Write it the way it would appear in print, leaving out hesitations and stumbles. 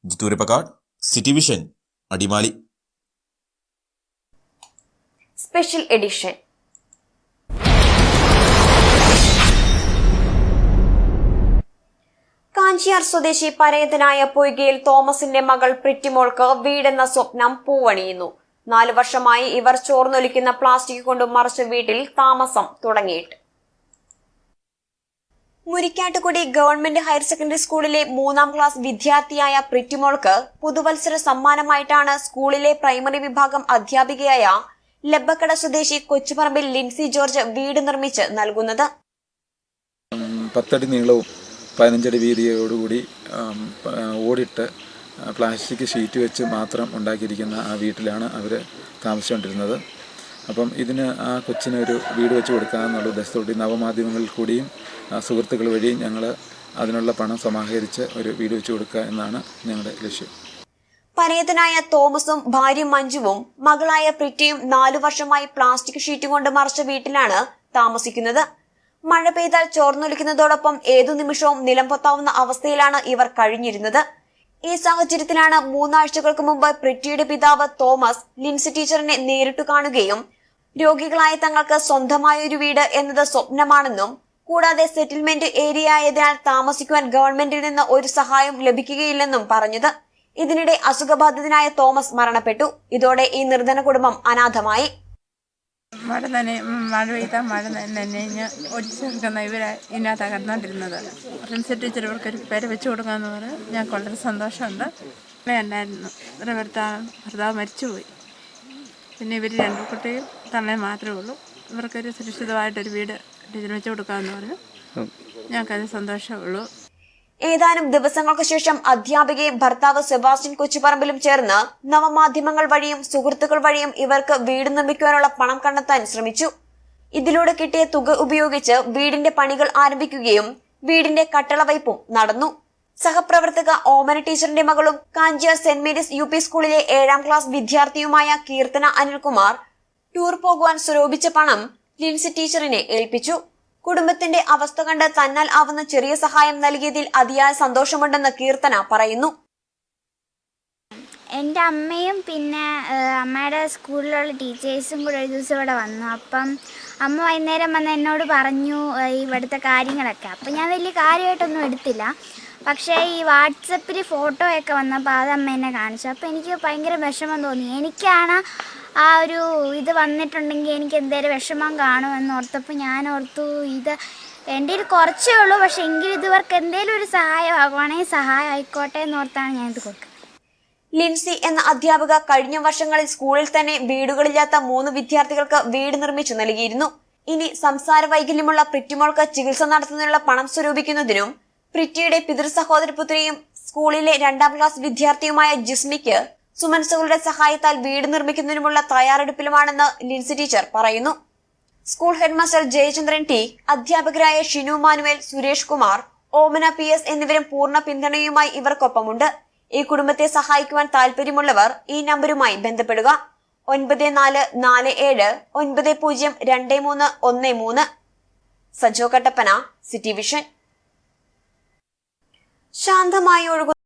ജിത്തൂരിപ്പക്കാട്, city vision, Adimali. Special edition. Kanchiyar സ്വദേശി പരേതനായ പൊയ്കയിൽ തോമസിന്റെ മകൾ പ്രിറ്റിമോൾക്ക് വീടെന്ന സ്വപ്നം പൂവണിയുന്നു. 4 വർഷമായി ഇവർ ചോർന്നൊലിക്കുന്ന പ്ലാസ്റ്റിക് കൊണ്ട് മറച്ച വീട്ടിൽ താമസം തുടങ്ങിയിട്ട്. മുരിക്കാട്ടുകുടി ഗവൺമെന്റ് ഹയർ സെക്കൻഡറി സ്കൂളിലെ 3ാം ക്ലാസ് വിദ്യാർത്ഥിയായ പ്രിറ്റിമോൾക്ക് പുതുവത്സര സമ്മാനമായിട്ടാണ് സ്കൂളിലെ പ്രൈമറി വിഭാഗം അധ്യാപികയായ ലബ്ബക്കട സ്വദേശി കൊച്ചുപറമ്പിൽ ലിൻസി ജോർജ് വീട് നിർമ്മിച്ച് നൽകുന്നത്. 10 അടി നീളവും 15 അടി വീതിയോടുകൂടി ഓടിട്ട് പ്ലാസ്റ്റിക് ഷീറ്റ് വെച്ച് മാത്രം ഉണ്ടാക്കിയിരിക്കുന്ന ആ വീട്ടിലാണ് അവർ താമസിച്ചുകൊണ്ടിരുന്നത്. അപ്പം ഇതിന് ആ കൊച്ചിനൊരു വീട് വെച്ച് കൊടുക്കാമെന്നുള്ള ഉദ്ദേശത്തോടെ നവമാധ്യമങ്ങളിൽ കൂടിയും സുഹൃത്തുക്കൾ വഴിയും ഞങ്ങൾ അതിനുള്ള പണം സമാഹരിച്ച് ഒരു വീട് വെച്ച് കൊടുക്കുക എന്നാണ് ഞങ്ങളുടെ ലക്ഷ്യം. പരേതനായ തോമസും ഭാര്യ മഞ്ജുവും മകളായ പ്രിറ്റയും 4 വർഷമായി പ്ലാസ്റ്റിക് ഷീറ്റ് കൊണ്ട് മറച്ച വീട്ടിലാണ് താമസിക്കുന്നത്. മഴ പെയ്താൽ ചോർന്നൊലിക്കുന്നതോടൊപ്പം ഏതു നിമിഷവും നിലംപൊത്താവുന്ന അവസ്ഥയിലാണ് ഇവർ കഴിഞ്ഞിരുന്നത്. ഈ സാഹചര്യത്തിലാണ് 3 ആഴ്ചകൾക്ക് മുമ്പ് പ്രിറ്റിയുടെ പിതാവ് തോമസ് ലിൻസി ടീച്ചറിനെ നേരിട്ട് കാണുകയും രോഗികളായ തങ്ങൾക്ക് സ്വന്തമായ ഒരു വീട് എന്നത് സ്വപ്നമാണെന്നും കൂടാതെ സെറ്റിൽമെന്റ് ഏരിയ ആയതിനാൽ താമസിക്കുവാൻ ഗവൺമെന്റിൽ നിന്ന് ഒരു സഹായം ലഭിക്കുകയില്ലെന്നും പറഞ്ഞത്. ഇതിനിടെ അസുഖബാധിതനായ തോമസ് മരണപ്പെട്ടു. ഇതോടെ ഈ നിർധന കുടുംബം അനാഥമായി. മഴ പെയ്താൽ മഴ നനഞ്ഞ് ഒടിച്ചെടുക്കുന്ന ഇവരെ ഇതിനകത്ത് കടന്നുകൊണ്ടിരുന്നത്. പ്രിൻസി ടീച്ചർ ഇവർക്കൊരു പേര് വെച്ച് കൊടുക്കാമെന്ന് പറഞ്ഞാൽ ഞങ്ങൾക്ക് വളരെ സന്തോഷമുണ്ട്. ഉണ്ടായിരുന്നു ഭർത്താവ് മരിച്ചുപോയി. പിന്നെ ഇവർ 2 കുട്ടിയും തള്ളയും മാത്രമേ ഉള്ളൂ. ഇവർക്കൊരു സുരക്ഷിതമായിട്ടൊരു വീട് ടീച്ചർ വെച്ച് കൊടുക്കാമെന്ന് പറഞ്ഞു. ഞങ്ങൾക്കത് സന്തോഷമുള്ളൂ. ഏതാനും ദിവസങ്ങൾക്ക് ശേഷം അധ്യാപികയും ഭർത്താവ് സെബാസ്റ്റ്യൻ കൊച്ചുപറമ്പിലും ചേർന്ന് നവമാധ്യമങ്ങൾ വഴിയും സുഹൃത്തുക്കൾ വഴിയും ഇവർക്ക് വീട് നിർമ്മിക്കുവാനുള്ള പണം കണ്ടെത്താൻ ശ്രമിച്ചു. ഇതിലൂടെ കിട്ടിയ തുക ഉപയോഗിച്ച് വീടിന്റെ പണികൾ ആരംഭിക്കുകയും വീടിന്റെ കട്ടളവയ്പും നടന്നു. സഹപ്രവർത്തക ഓമന ടീച്ചറിന്റെ മകളും കാഞ്ചിയാർ സെന്റ് മേരീസ് UP സ്കൂളിലെ 7ാം ക്ലാസ് വിദ്യാർത്ഥിയുമായ കീർത്തന അനിൽകുമാർ ടൂർ പോകുവാൻ സ്വരൂപിച്ച പണം ലിൻസി ടീച്ചറിനെ ഏൽപ്പിച്ചു. കുടുംബത്തിന്റെ അവസ്ഥ കണ്ട് തന്നാൽ ആവുന്ന ചെറിയ സഹായം നൽകിയതിൽ അതിയായ സന്തോഷമുണ്ടെന്ന് കീർത്തന പറയുന്നു. എൻ്റെ അമ്മയും പിന്നെ അമ്മയുടെ സ്കൂളിലുള്ള ടീച്ചേഴ്സും കൂടെ ഒരു ദിവസം ഇവിടെ വന്നു. അപ്പം അമ്മ വൈകുന്നേരം വന്ന് എന്നോട് പറഞ്ഞു ഇവിടുത്തെ കാര്യങ്ങളൊക്കെ. അപ്പം ഞാൻ വലിയ കാര്യമായിട്ടൊന്നും എടുത്തില്ല. പക്ഷേ ഈ വാട്സപ്പിൽ ഫോട്ടോയൊക്കെ വന്നപ്പോൾ അത് അമ്മ എന്നെ കാണിച്ചു. അപ്പോൾ എനിക്ക് ഭയങ്കര വിഷമം തോന്നി. എനിക്കാണ് ആ ഒരു ഇത് വന്നിട്ടുണ്ടെങ്കിൽ എനിക്ക് എന്തേലും വിഷമം കാണുമെന്ന് ഓർത്തപ്പോൾ ഞാൻ ഓർത്തു ഇത് എൻ്റെ ഒരു കുറച്ചേ ഉള്ളൂ, പക്ഷെ എങ്കിലും ഇതുവർക്ക് എന്തേലും ഒരു സഹായം ആകുവാണെങ്കിൽ സഹായം ആയിക്കോട്ടെ എന്നോർത്താണ് ഞാനിത് കൊടുക്കുന്നത്. ലിൻസി എന്ന അധ്യാപിക കഴിഞ്ഞ വർഷങ്ങളിൽ സ്കൂളിൽ തന്നെ വീടുകളില്ലാത്ത 3 വിദ്യാർത്ഥികൾക്ക് വീട് നിർമ്മിച്ചു നൽകിയിരുന്നു. ഇനി സംസാര വൈകല്യമുള്ള പ്രിറ്റിമോൾക്ക് ചികിത്സ നടത്തുന്നതിനുള്ള പണം സ്വരൂപിക്കുന്നതിനും പ്രിറ്റിയുടെ പിതൃ സഹോദരപുത്രിയും സ്കൂളിലെ 2ാം ക്ലാസ് വിദ്യാർത്ഥിയുമായ ജിസ്മിക്ക് സുമനസുകളുടെ സഹായത്താൽ വീട് നിർമ്മിക്കുന്നതിനുമുള്ള തയ്യാറെടുപ്പിലുമാണെന്ന് ലിൻസി ടീച്ചർ പറയുന്നു. സ്കൂൾ ഹെഡ്മാസ്റ്റർ ജയചന്ദ്രൻ T, അധ്യാപകരായ ഷിനു മാനുവേൽ, സുരേഷ് കുമാർ, ഓമന PS എന്നിവരും പൂർണ്ണ പിന്തുണയുമായി ഇവർക്കൊപ്പമുണ്ട്. ഈ കുടുംബത്തെ സഹായിക്കുവാൻ താല്പര്യമുള്ളവർ ഈ നമ്പരുമായി ബന്ധപ്പെടുക. 9447902313. Sajo Kattappana, city vision. ശാന്തമായി ഒഴുകുന്ന